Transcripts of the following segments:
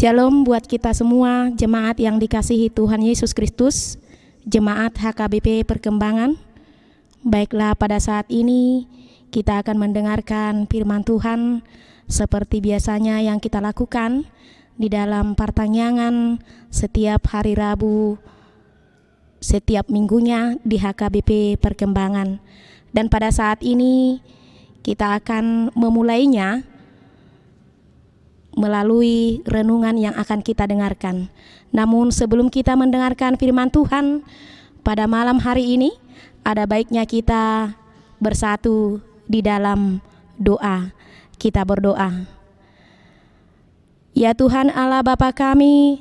Shalom buat kita semua, jemaat yang dikasihi Tuhan Yesus Kristus, jemaat HKBP Perkembangan. Baiklah, pada saat ini kita akan mendengarkan firman Tuhan seperti biasanya yang kita lakukan di dalam pertanyaan setiap hari Rabu, setiap minggunya di HKBP Perkembangan. Dan pada saat ini kita akan memulainya melalui renungan yang akan kita dengarkan. Namun sebelum kita mendengarkan firman Tuhan pada malam hari ini, ada baiknya kita bersatu di dalam doa. Kita berdoa. Ya Tuhan Allah Bapa kami,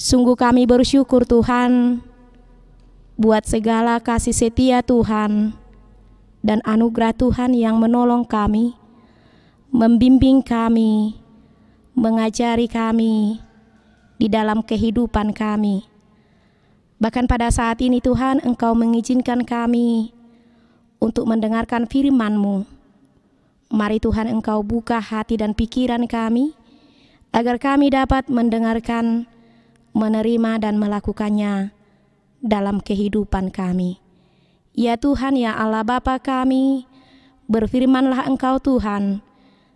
sungguh kami bersyukur Tuhan buat segala kasih setia Tuhan dan anugerah Tuhan yang menolong kami, membimbing kami, mengajari kami di dalam kehidupan kami. Bahkan pada saat ini Tuhan, Engkau mengizinkan kami untuk mendengarkan firman-Mu. Mari Tuhan, Engkau buka hati dan pikiran kami, agar kami dapat mendengarkan, menerima dan melakukannya dalam kehidupan kami. Ya Tuhan, ya Allah Bapa kami, berfirmanlah Engkau Tuhan,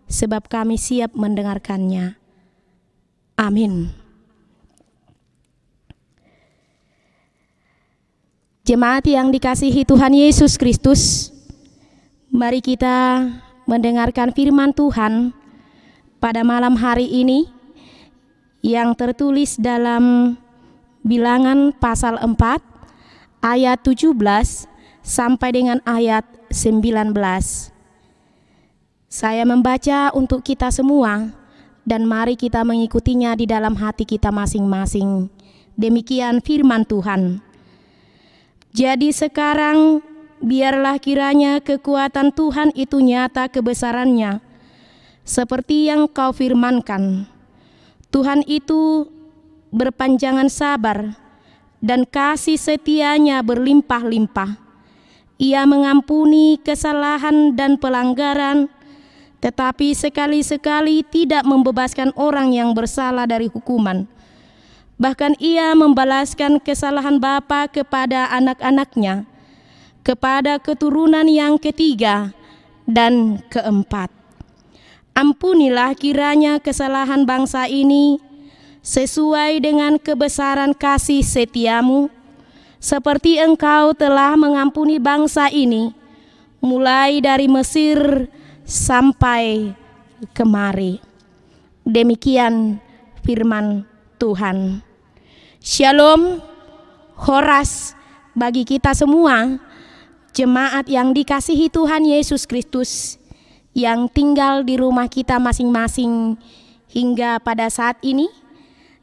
sebab kami siap mendengarkannya. Amin. Jemaat yang dikasihi Tuhan Yesus Kristus, mari kita mendengarkan firman Tuhan pada malam hari ini yang tertulis dalam Bilangan pasal 4 ayat 17 sampai dengan ayat 19. Saya membaca untuk kita semua dan mari kita mengikutinya di dalam hati kita masing-masing. Demikian firman Tuhan. Jadi sekarang biarlah kiranya kekuatan Tuhan itu nyata kebesarannya, seperti yang kau firmankan. Tuhan itu berpanjangan sabar dan kasih setianya berlimpah-limpah. Ia mengampuni kesalahan dan pelanggaran, tetapi sekali-sekali tidak membebaskan orang yang bersalah dari hukuman. Bahkan ia membalaskan kesalahan bapa kepada anak-anaknya, kepada keturunan yang ketiga dan keempat. Ampunilah kiranya kesalahan bangsa ini sesuai dengan kebesaran kasih setiamu, seperti Engkau telah mengampuni bangsa ini, mulai dari Mesir sampai kemari. Demikian firman Tuhan. Shalom, horas bagi kita semua, jemaat yang dikasihi Tuhan Yesus Kristus, yang tinggal di rumah kita masing-masing hingga pada saat ini,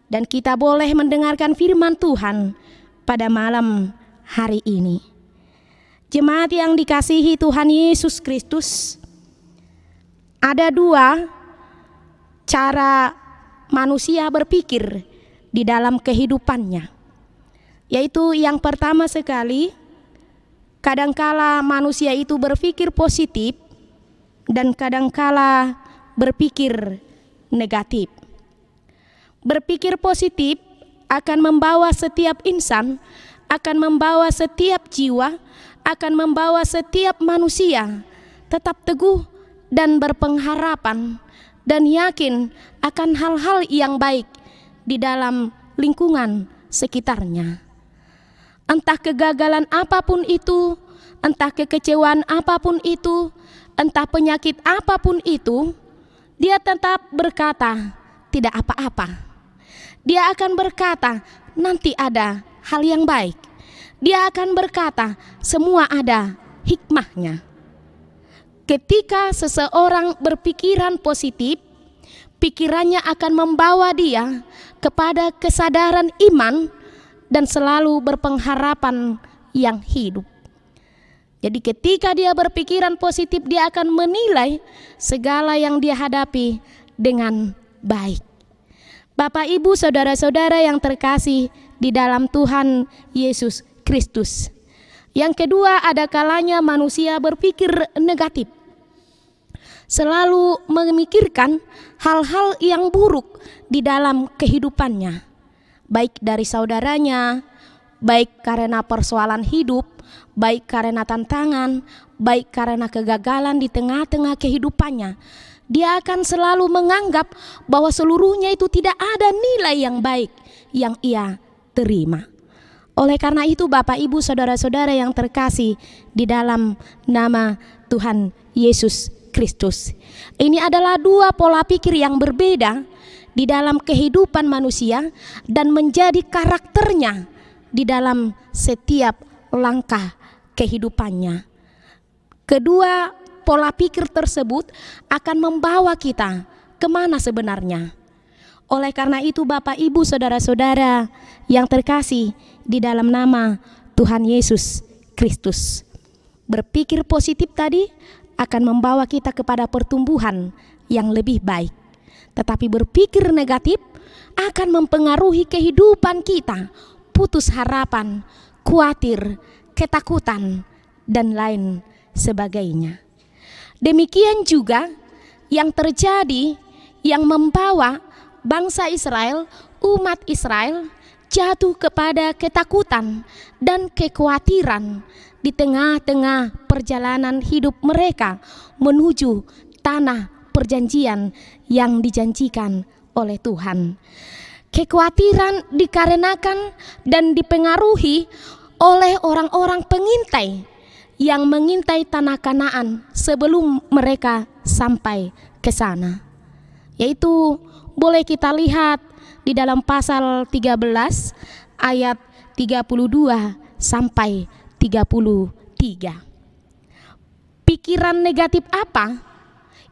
dan kita boleh mendengarkan firman Tuhan pada malam hari ini. Jemaat yang dikasihi Tuhan Yesus Kristus, ada dua cara manusia berpikir di dalam kehidupannya. Yaitu yang pertama sekali, kadangkala manusia itu berpikir positif dan kadangkala berpikir negatif. Berpikir positif akan membawa setiap insan, akan membawa setiap jiwa, akan membawa setiap manusia tetap teguh dan berpengharapan dan yakin akan hal-hal yang baik di dalam lingkungan sekitarnya. Entah kegagalan apapun itu, entah kekecewaan apapun itu, entah penyakit apapun itu, dia tetap berkata, tidak apa-apa. Dia akan berkata, nanti ada hal yang baik. Dia akan berkata, semua ada hikmahnya. Ketika seseorang berpikiran positif, pikirannya akan membawa dia kepada kesadaran iman dan selalu berpengharapan yang hidup. Jadi ketika dia berpikiran positif, dia akan menilai segala yang dia hadapi dengan baik. Bapak, Ibu, saudara-saudara yang terkasih di dalam Tuhan Yesus Kristus. Yang kedua, ada kalanya manusia berpikir negatif. selalu memikirkan hal-hal yang buruk di dalam kehidupannya, baik dari saudaranya, baik karena persoalan hidup, baik karena tantangan, baik karena kegagalan di tengah-tengah kehidupannya. Dia akan selalu menganggap bahwa seluruhnya itu tidak ada nilai yang baik yang ia terima. Oleh karena itu Bapak Ibu saudara-saudara yang terkasih di dalam nama Tuhan Yesus Kristus, ini adalah dua pola pikir yang berbeda di dalam kehidupan manusia dan menjadi karakternya di dalam setiap langkah kehidupannya. Kedua pola pikir tersebut akan membawa kita kemana sebenarnya. Oleh karena itu Bapak Ibu saudara-saudara yang terkasih di dalam nama Tuhan Yesus Kristus, berpikir positif tadi akan membawa kita kepada pertumbuhan yang lebih baik. Tetapi berpikir negatif akan mempengaruhi kehidupan kita, putus harapan, khawatir, ketakutan, dan lain sebagainya. Demikian juga yang terjadi yang membawa bangsa Israel, umat Israel jatuh kepada ketakutan dan kekhawatiran di tengah-tengah perjalanan hidup mereka menuju tanah perjanjian yang dijanjikan oleh Tuhan. Kekhawatiran dikarenakan dan dipengaruhi oleh orang-orang pengintai yang mengintai tanah Kanaan sebelum mereka sampai ke sana. Yaitu boleh kita lihat di dalam pasal 13 ayat 32 sampai 33. Pikiran negatif apa?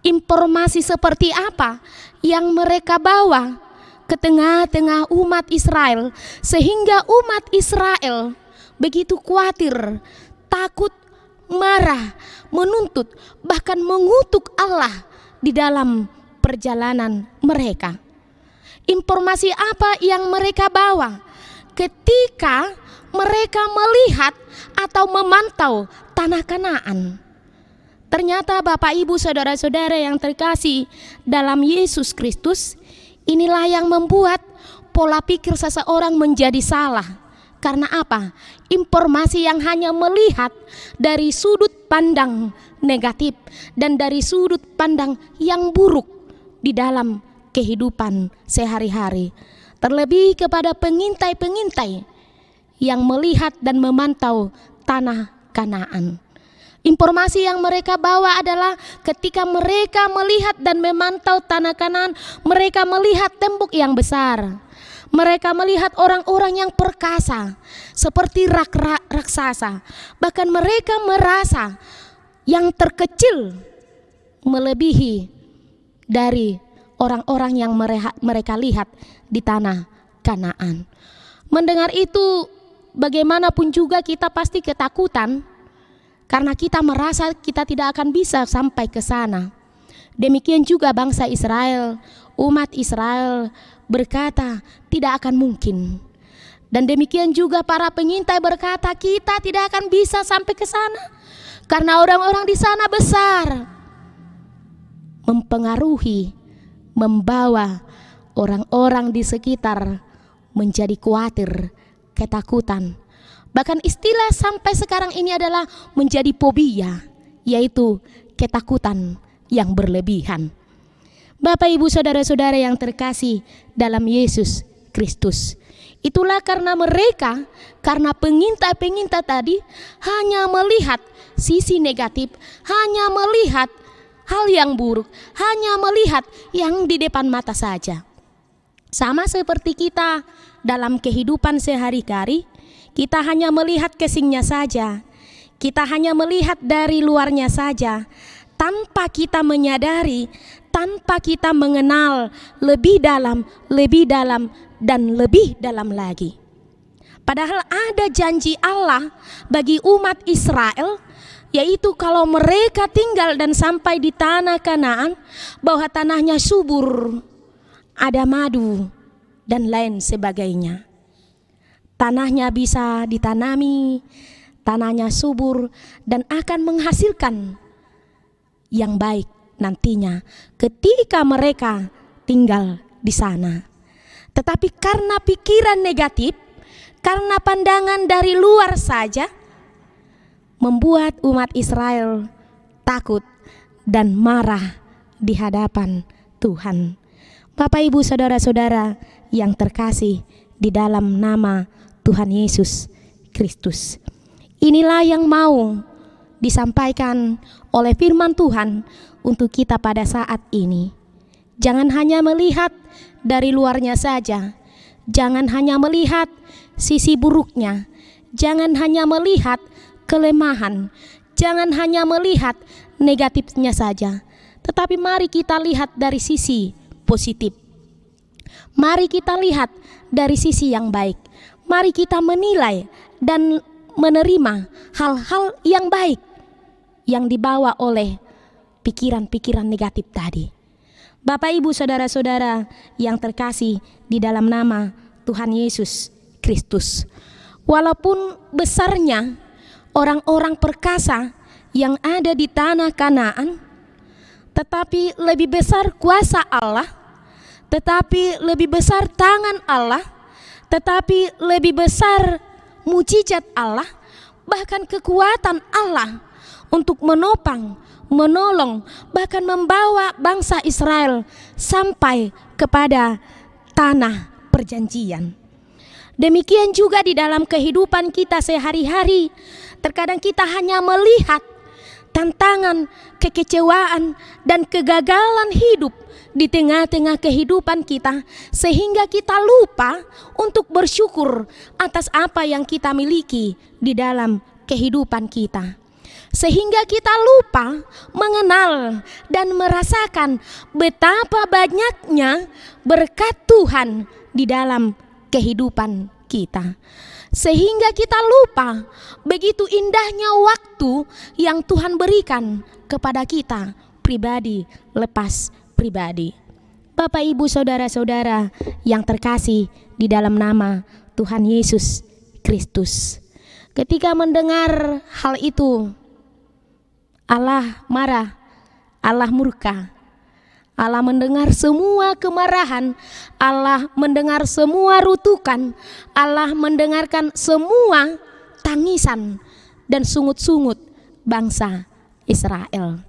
Informasi seperti apa yang mereka bawa ke tengah-tengah umat Israel sehingga umat Israel begitu khawatir, takut, marah, menuntut, bahkan mengutuk Allah di dalam perjalanan mereka. Informasi apa yang mereka bawa ketika mereka melihat atau memantau tanah Kanaan? Ternyata Bapak Ibu saudara-saudara yang terkasih dalam Yesus Kristus, inilah yang membuat pola pikir seseorang menjadi salah. Karena apa? Informasi yang hanya melihat dari sudut pandang negatif dan dari sudut pandang yang buruk di dalam kehidupan sehari-hari. Terlebih kepada pengintai-pengintai yang melihat dan memantau tanah Kanaan. Informasi yang mereka bawa adalah ketika mereka melihat dan memantau tanah Kanaan, mereka melihat tembok yang besar. Mereka melihat orang-orang yang perkasa seperti raksasa. Bahkan mereka merasa yang terkecil melebihi dari orang-orang yang mereka lihat di tanah Kanaan. Mendengar itu, bagaimanapun juga kita pasti ketakutan karena kita merasa kita tidak akan bisa sampai ke sana. Demikian juga bangsa Israel, umat Israel berkata tidak akan mungkin. Dan demikian juga para pengintai berkata kita tidak akan bisa sampai ke sana karena orang-orang di sana besar. Mempengaruhi, membawa orang-orang di sekitar menjadi khawatir, ketakutan. Bahkan istilah sampai sekarang ini adalah menjadi fobia, yaitu ketakutan yang berlebihan. Bapak Ibu saudara-saudara yang terkasih dalam Yesus Kristus, itulah karena mereka, karena pengintai-pengintai tadi hanya melihat sisi negatif, hanya melihat hal yang buruk, hanya melihat yang di depan mata saja. Sama seperti kita dalam kehidupan sehari-hari, kita hanya melihat casingnya saja, kita hanya melihat dari luarnya saja, tanpa kita menyadari, tanpa kita mengenal lebih dalam, dan lebih dalam lagi. Padahal ada janji Allah bagi umat Israel, yaitu kalau mereka tinggal dan sampai di tanah Kanaan, bahwa tanahnya subur, ada madu, dan lain sebagainya. Tanahnya bisa ditanami, tanahnya subur, dan akan menghasilkan yang baik nantinya ketika mereka tinggal di sana. Tetapi karena pikiran negatif, karena pandangan dari luar saja, membuat umat Israel takut dan marah di hadapan Tuhan. Bapak, Ibu, saudara-saudara yang terkasih di dalam nama Tuhan Yesus Kristus. Inilah yang mau disampaikan oleh firman Tuhan untuk kita pada saat ini. Jangan hanya melihat dari luarnya saja. Jangan hanya melihat sisi buruknya. Jangan hanya melihat kelemahan. Jangan hanya melihat negatifnya saja. Tetapi mari kita lihat dari sisi positif. Mari kita lihat dari sisi yang baik. Mari kita menilai dan menerima hal-hal yang baik yang dibawa oleh pikiran-pikiran negatif tadi. Bapak, Ibu, saudara-saudara yang terkasih di dalam nama Tuhan Yesus Kristus. Walaupun besarnya orang-orang perkasa yang ada di tanah Kanaan, tetapi lebih besar kuasa Allah, tetapi lebih besar tangan Allah, tetapi lebih besar mujizat Allah, bahkan kekuatan Allah untuk menopang, menolong, bahkan membawa bangsa Israel sampai kepada tanah perjanjian. Demikian juga di dalam kehidupan kita sehari-hari. Terkadang kita hanya melihat tantangan, kekecewaan, dan kegagalan hidup di tengah-tengah kehidupan kita, sehingga kita lupa untuk bersyukur atas apa yang kita miliki di dalam kehidupan kita. Sehingga kita lupa mengenal dan merasakan betapa banyaknya berkat Tuhan di dalam kehidupan kita. Sehingga kita lupa begitu indahnya waktu yang Tuhan berikan kepada kita pribadi lepas pribadi. Bapak, Ibu, saudara-saudara yang terkasih di dalam nama Tuhan Yesus Kristus. Ketika mendengar hal itu, Allah marah, Allah murka. Allah mendengar semua kemarahan, Allah mendengar semua rutukan, Allah mendengarkan semua tangisan dan sungut-sungut bangsa Israel.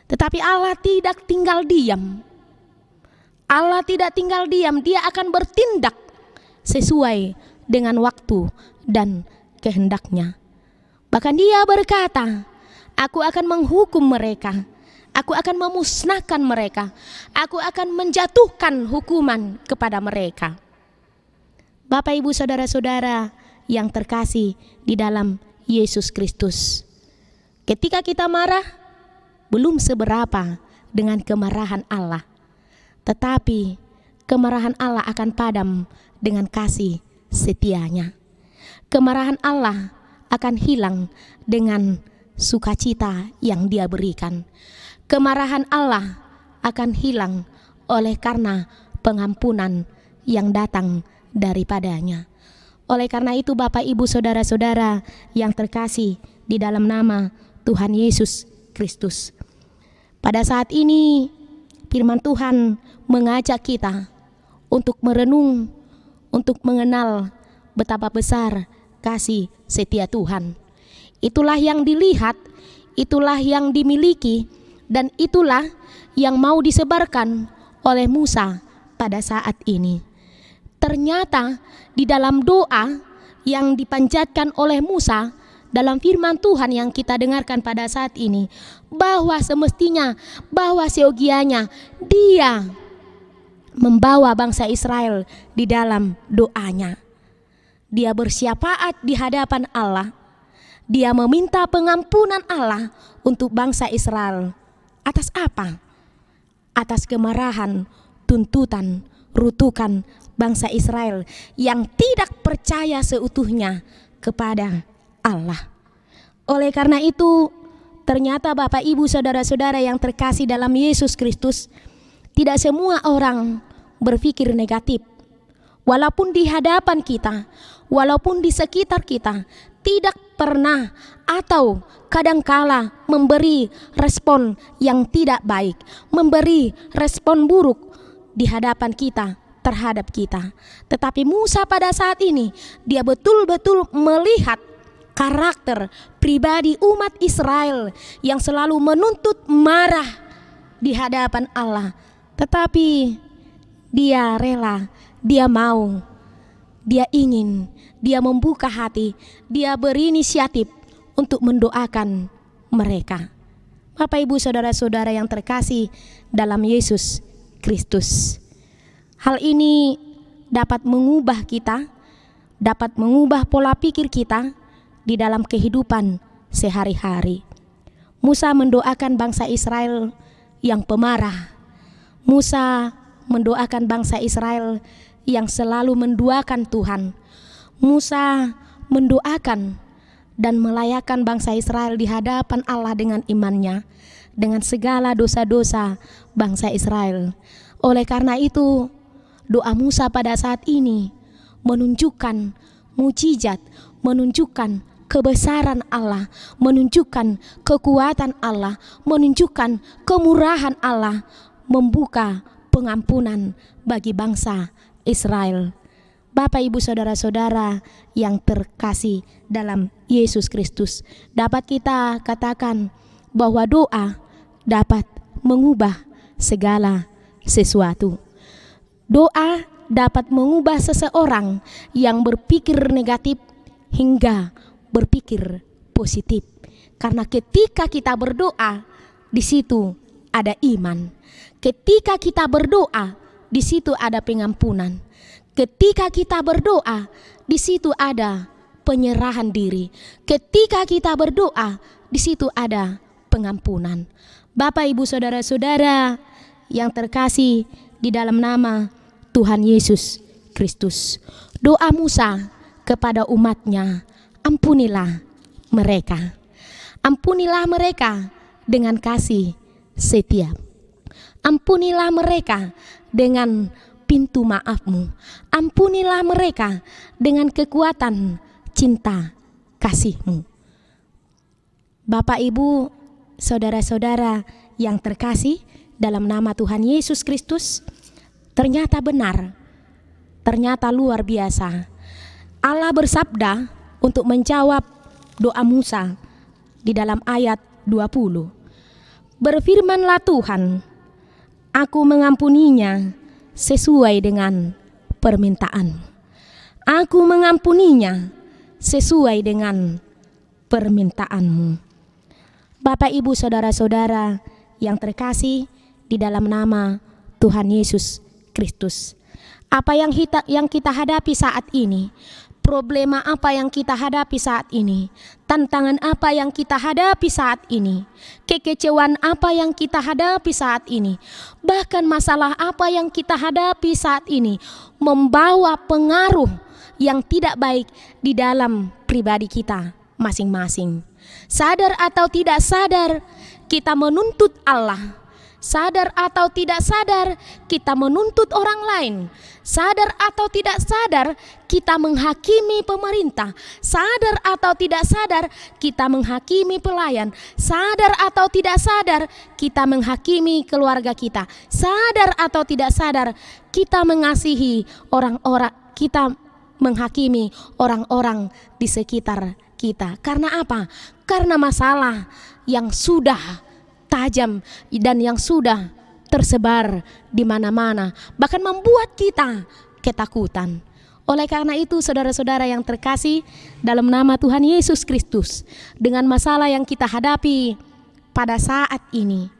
Tetapi Allah tidak tinggal diam. Allah tidak tinggal diam, Dia akan bertindak sesuai dengan waktu dan kehendaknya. Bahkan Dia berkata, aku akan menghukum mereka. Aku akan memusnahkan mereka. Aku akan menjatuhkan hukuman kepada mereka. Bapak, Ibu, saudara-saudara yang terkasih di dalam Yesus Kristus. Ketika kita marah, belum seberapa dengan kemarahan Allah. Tetapi kemarahan Allah akan padam dengan kasih setianya. Kemarahan Allah akan hilang dengan sukacita yang Dia berikan. Kemarahan Allah akan hilang oleh karena pengampunan yang datang daripadanya. Oleh karena itu, Bapak, Ibu, saudara-saudara yang terkasih di dalam nama Tuhan Yesus Kristus, pada saat ini firman Tuhan mengajak kita untuk merenung, untuk mengenal betapa besar kasih setia Tuhan. Itulah yang dilihat, itulah yang dimiliki, dan itulah yang mau disebarkan oleh Musa pada saat ini. Ternyata di dalam doa yang dipanjatkan oleh Musa dalam firman Tuhan yang kita dengarkan pada saat ini, bahwa semestinya, bahwa seyogianya dia membawa bangsa Israel di dalam doanya. Dia bersyafaat di hadapan Allah. Dia meminta pengampunan Allah untuk bangsa Israel. Atas apa? Atas kemarahan, tuntutan, rutukan bangsa Israel yang tidak percaya seutuhnya kepada Allah. Oleh karena itu, ternyata Bapak, Ibu, saudara-saudara yang terkasih dalam Yesus Kristus, tidak semua orang berpikir negatif. Walaupun di hadapan kita, walaupun di sekitar kita, tidak pernah atau kadangkala memberi respon yang tidak baik, memberi respon buruk di hadapan kita, terhadap kita. Tetapi Musa pada saat ini, dia betul-betul melihat karakter pribadi umat Israel yang selalu menuntut marah di hadapan Allah. Tetapi dia rela, dia mau, dia ingin, dia membuka hati, dia berinisiatif untuk mendoakan mereka. Bapak Ibu saudara-saudara yang terkasih dalam Yesus Kristus, hal ini dapat mengubah kita, dapat mengubah pola pikir kita di dalam kehidupan sehari-hari. Musa mendoakan bangsa Israel yang pemarah. Musa mendoakan bangsa Israel yang selalu menduakan Tuhan. Musa mendoakan dan melayakkan bangsa Israel di hadapan Allah dengan imannya, dengan segala dosa-dosa bangsa Israel. Oleh karena itu, doa Musa pada saat ini menunjukkan mukjizat, menunjukkan kebesaran Allah, menunjukkan kekuatan Allah, menunjukkan kemurahan Allah, membuka pengampunan bagi bangsa Israel. Bapak Ibu saudara-saudara yang terkasih dalam Yesus Kristus, dapat kita katakan bahwa doa dapat mengubah segala sesuatu. Doa dapat mengubah seseorang yang berpikir negatif hingga berpikir positif. Karena ketika kita berdoa, di situ ada iman. Ketika kita berdoa, di situ ada pengampunan. Ketika kita berdoa, di situ ada penyerahan diri. Ketika kita berdoa, di situ ada pengampunan. Bapak, Ibu, saudara-saudara yang terkasih di dalam nama Tuhan Yesus Kristus, doa Musa kepada umatnya, ampunilah mereka. Ampunilah mereka dengan kasih setia. Ampunilah mereka dengan pintu maafmu. Ampunilah mereka dengan kekuatan cinta kasihmu. Bapak, Ibu, saudara-saudara yang terkasih dalam nama Tuhan Yesus Kristus, ternyata benar, ternyata luar biasa. Allah bersabda untuk menjawab doa Musa di dalam ayat 20. Berfirmanlah Tuhan, aku mengampuninya sesuai dengan permintaan. Aku mengampuninya sesuai dengan permintaanmu. Bapak, Ibu, saudara-saudara yang terkasih di dalam nama Tuhan Yesus Kristus, apa yang kita hadapi saat ini, problema apa yang kita hadapi saat ini, tantangan apa yang kita hadapi saat ini, kekecewaan apa yang kita hadapi saat ini, bahkan masalah apa yang kita hadapi saat ini, membawa pengaruh yang tidak baik di dalam pribadi kita masing-masing. Sadar atau tidak sadar, kita menuntut Allah. Sadar atau tidak sadar, kita menuntut orang lain. Sadar atau tidak sadar, kita menghakimi pemerintah. Sadar atau tidak sadar, kita menghakimi pelayan. Sadar atau tidak sadar, kita menghakimi keluarga kita. Sadar atau tidak sadar, kita mengasihi orang-orang, kita menghakimi orang-orang di sekitar kita. Karena apa? Karena masalah yang sudah tajam dan yang sudah tersebar di mana-mana, bahkan membuat kita ketakutan. Oleh karena itu, saudara-saudara yang terkasih dalam nama Tuhan Yesus Kristus, dengan masalah yang kita hadapi pada saat ini,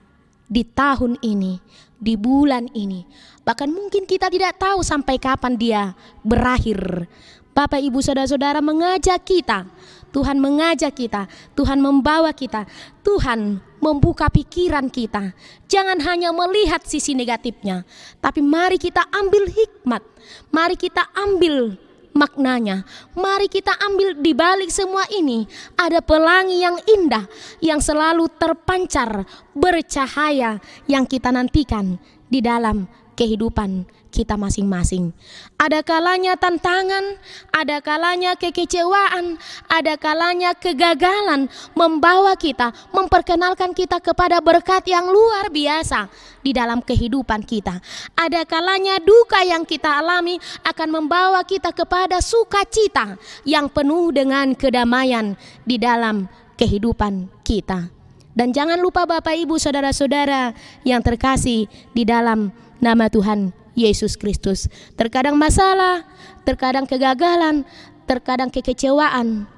di tahun ini, di bulan ini, bahkan mungkin kita tidak tahu sampai kapan dia berakhir. Bapak, Ibu, saudara-saudara mengajak kita, Tuhan mengajak kita, Tuhan membawa kita, Tuhan membuka pikiran kita. Jangan hanya melihat sisi negatifnya, tapi mari kita ambil hikmat, mari kita ambil maknanya, mari kita ambil di balik semua ini ada pelangi yang indah yang selalu terpancar bercahaya yang kita nantikan di dalam kehidupan kita masing-masing. Ada kalanya tantangan, ada kalanya kekecewaan, ada kalanya kegagalan membawa kita, memperkenalkan kita kepada berkat yang luar biasa di dalam kehidupan kita. Ada kalanya duka yang kita alami akan membawa kita kepada sukacita yang penuh dengan kedamaian di dalam kehidupan kita. Dan jangan lupa Bapak Ibu saudara-saudara yang terkasih di dalam nama Tuhan Yesus Kristus. Terkadang masalah, terkadang kegagalan, terkadang kekecewaan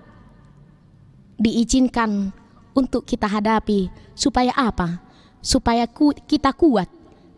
diizinkan untuk kita hadapi. Supaya apa? Supaya kita kuat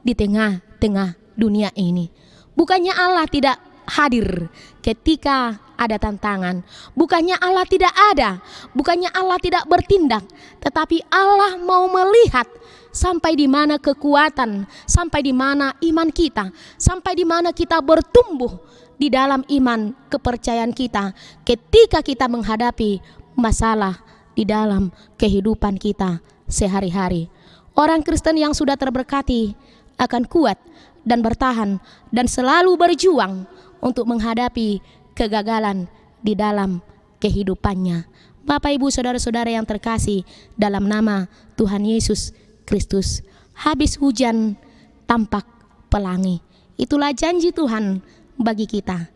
di tengah-tengah dunia ini. Bukannya Allah tidak hadir ketika ada tantangan. Bukannya Allah tidak ada. Bukannya Allah tidak bertindak. Tetapi Allah mau melihat sampai di mana kekuatan, sampai di mana iman kita, sampai di mana kita bertumbuh di dalam iman kepercayaan kita ketika kita menghadapi masalah di dalam kehidupan kita sehari-hari. Orang Kristen yang sudah terberkati akan kuat dan bertahan dan selalu berjuang untuk menghadapi kegagalan di dalam kehidupannya. Bapak Ibu saudara-saudara yang terkasih dalam nama Tuhan Yesus Kristus, habis hujan tampak pelangi. Itulah janji Tuhan bagi kita.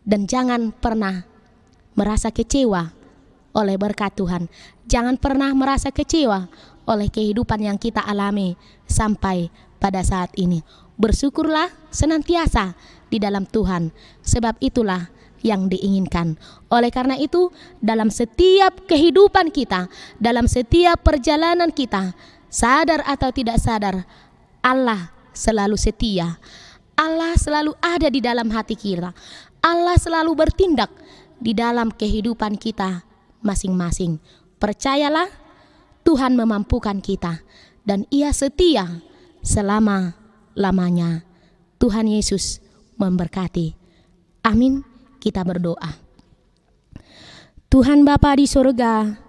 Dan jangan pernah merasa kecewa oleh berkat Tuhan. Jangan pernah merasa kecewa oleh kehidupan yang kita alami sampai pada saat ini. Bersyukurlah senantiasa di dalam Tuhan, sebab itulah yang diinginkan. Oleh karena itu, dalam setiap kehidupan kita, dalam setiap perjalanan kita, sadar atau tidak sadar, Allah selalu setia. Allah selalu ada di dalam hati kita. Allah selalu bertindak di dalam kehidupan kita masing-masing. Percayalah, Tuhan memampukan kita dan Ia setia selama-lamanya. Tuhan Yesus memberkati. Amin. Kita berdoa. Tuhan Bapa di surga,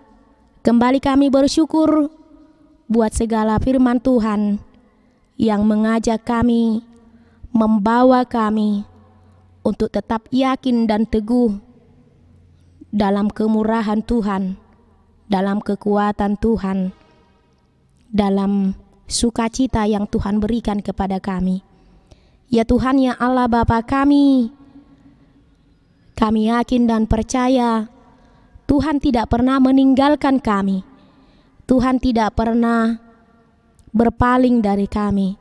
kembali kami bersyukur buat segala firman Tuhan yang mengajak kami, membawa kami untuk tetap yakin dan teguh dalam kemurahan Tuhan, dalam kekuatan Tuhan, dalam sukacita yang Tuhan berikan kepada kami. Ya Tuhan, ya Allah Bapa kami yakin dan percaya Tuhan tidak pernah meninggalkan kami. Tuhan tidak pernah berpaling dari kami.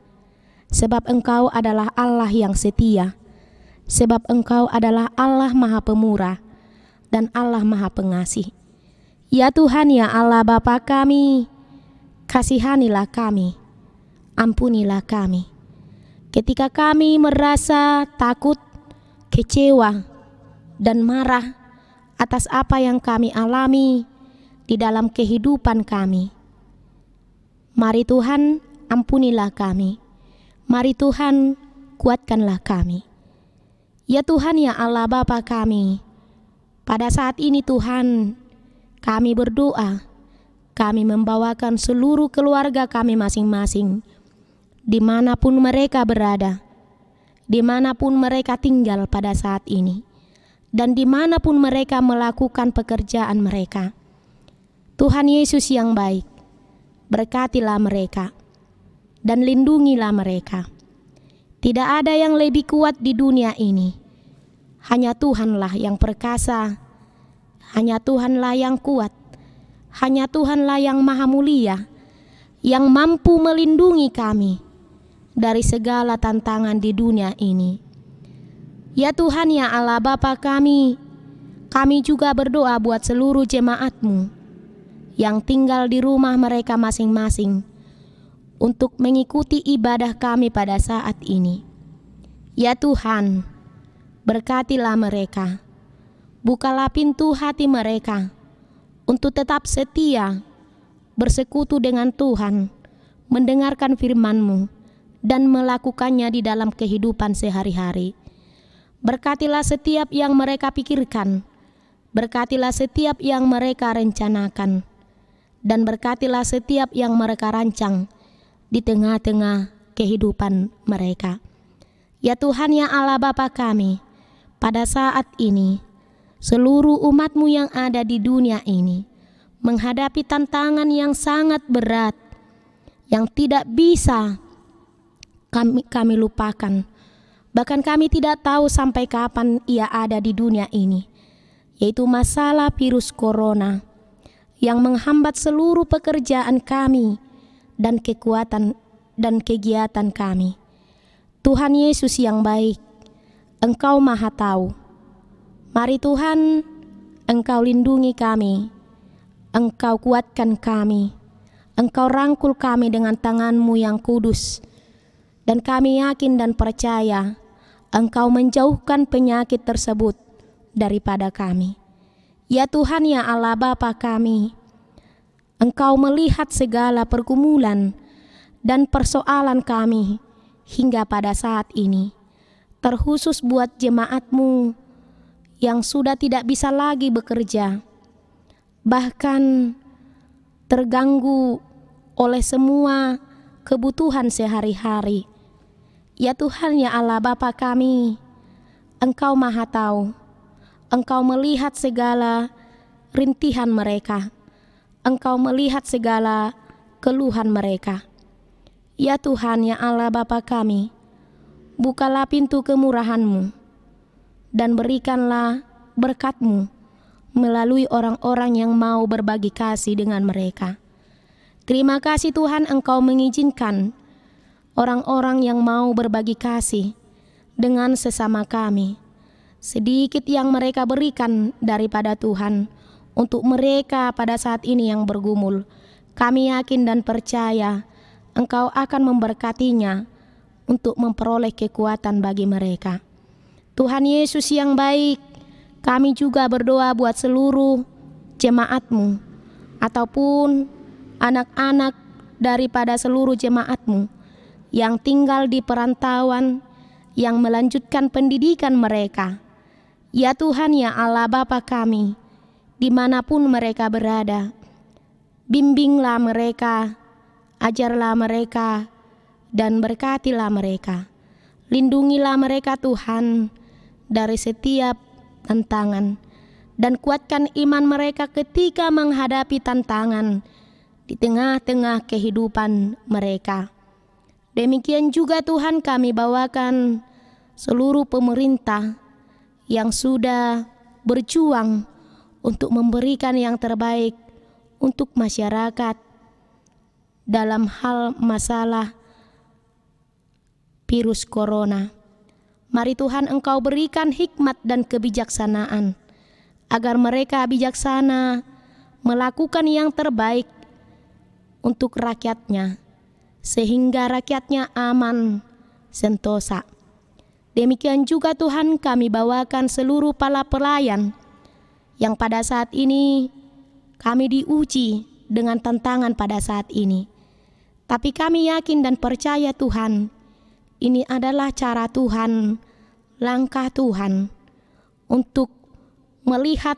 Sebab Engkau adalah Allah yang setia. Sebab Engkau adalah Allah Maha Pemurah dan Allah Maha Pengasih. Ya Tuhan, ya Allah Bapa kami, kasihanilah kami, ampunilah kami. Ketika kami merasa takut, kecewa, dan marah atas apa yang kami alami di dalam kehidupan kami, mari Tuhan ampunilah kami. Mari Tuhan kuatkanlah kami. Ya Tuhan, ya Allah Bapa kami, pada saat ini Tuhan kami berdoa, kami membawakan seluruh keluarga kami masing-masing, dimanapun mereka berada, dimanapun mereka tinggal pada saat ini, dan dimanapun mereka melakukan pekerjaan mereka. Tuhan Yesus yang baik, berkatilah mereka dan lindungilah mereka. Tidak ada yang lebih kuat di dunia ini. Hanya Tuhanlah yang perkasa, hanya Tuhanlah yang kuat, hanya Tuhanlah yang maha mulia, yang mampu melindungi kami dari segala tantangan di dunia ini. Ya Tuhan, ya Allah Bapa kami juga berdoa buat seluruh jemaat-Mu yang tinggal di rumah mereka masing-masing untuk mengikuti ibadah kami pada saat ini. Ya Tuhan, berkatilah mereka, bukalah pintu hati mereka untuk tetap setia, bersekutu dengan Tuhan, mendengarkan firman-Mu dan melakukannya di dalam kehidupan sehari-hari. Berkatilah setiap yang mereka pikirkan, berkatilah setiap yang mereka rencanakan, dan berkatilah setiap yang mereka rancang di tengah-tengah kehidupan mereka. Ya Tuhan, ya Allah Bapa kami, pada saat ini seluruh umat-Mu yang ada di dunia ini menghadapi tantangan yang sangat berat, yang tidak bisa kami lupakan. Bahkan kami tidak tahu sampai kapan ia ada di dunia ini, yaitu masalah virus corona yang menghambat seluruh pekerjaan kami dan kekuatan dan kegiatan kami. Tuhan Yesus yang baik, Engkau Maha Tahu. Mari Tuhan, Engkau lindungi kami, Engkau kuatkan kami, Engkau rangkul kami dengan tangan-Mu yang kudus. Dan kami yakin dan percaya Engkau menjauhkan penyakit tersebut daripada kami. Ya Tuhan, ya Allah Bapa kami, Engkau melihat segala pergumulan dan persoalan kami hingga pada saat ini, terkhusus buat jemaat-Mu yang sudah tidak bisa lagi bekerja, bahkan terganggu oleh semua kebutuhan sehari-hari. Ya Tuhan, ya Allah Bapa kami, Engkau Maha Tahu, Engkau melihat segala rintihan mereka, Engkau melihat segala keluhan mereka. Ya Tuhan, ya Allah Bapa kami, bukalah pintu kemurahan-Mu dan berikanlah berkat-Mu melalui orang-orang yang mau berbagi kasih dengan mereka. Terima kasih Tuhan, Engkau mengizinkan orang-orang yang mau berbagi kasih dengan sesama kami. Sedikit yang mereka berikan daripada Tuhan untuk mereka pada saat ini yang bergumul. Kami yakin dan percaya Engkau akan memberkatinya untuk memperoleh kekuatan bagi mereka. Tuhan Yesus yang baik, kami juga berdoa buat seluruh jemaat-Mu ataupun anak-anak daripada seluruh jemaat-Mu yang tinggal di perantauan, yang melanjutkan pendidikan mereka. Ya Tuhan, ya Allah Bapa kami, dimanapun mereka berada, bimbinglah mereka, ajarlah mereka, dan berkatilah mereka. Lindungilah mereka Tuhan dari setiap tantangan, dan kuatkan iman mereka ketika menghadapi tantangan di tengah-tengah kehidupan mereka. Demikian juga Tuhan, kami bawakan seluruh pemerintah yang sudah berjuang untuk memberikan yang terbaik untuk masyarakat dalam hal masalah virus corona. Mari Tuhan, Engkau berikan hikmat dan kebijaksanaan agar mereka bijaksana melakukan yang terbaik untuk rakyatnya, sehingga rakyatnya aman sentosa. Demikian juga Tuhan, kami bawakan seluruh para pelayan yang pada saat ini kami diuji dengan tantangan pada saat ini. Tapi kami yakin dan percaya Tuhan, ini adalah cara Tuhan, langkah Tuhan untuk melihat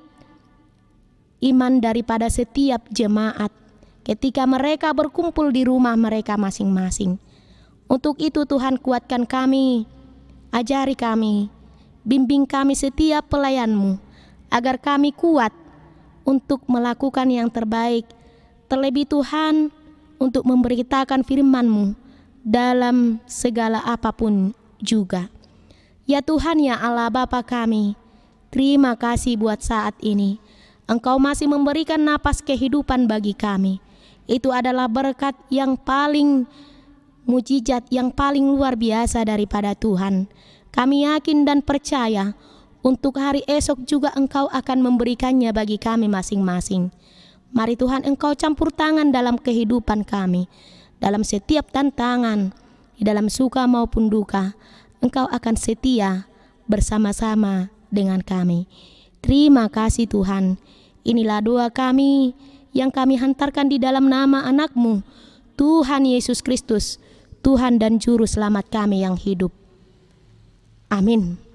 iman daripada setiap jemaat ketika mereka berkumpul di rumah mereka masing-masing. Untuk itu Tuhan, kuatkan kami, ajari kami, bimbing kami setiap pelayan-Mu, agar kami kuat untuk melakukan yang terbaik. Terlebih Tuhan, untuk memberitakan firman-Mu dalam segala apapun juga. Ya Tuhan, ya Allah Bapa kami, terima kasih buat saat ini. Engkau masih memberikan napas kehidupan bagi kami. Itu adalah berkat yang paling mujizat, yang paling luar biasa daripada Tuhan. Kami yakin dan percaya untuk hari esok juga Engkau akan memberikannya bagi kami masing-masing. Mari Tuhan, Engkau campur tangan dalam kehidupan kami, dalam setiap tantangan, di dalam suka maupun duka. Engkau akan setia bersama-sama dengan kami. Terima kasih Tuhan. Inilah doa kami yang kami hantarkan di dalam nama anak-Mu, Tuhan Yesus Kristus, Tuhan dan Juru Selamat kami yang hidup. Amin.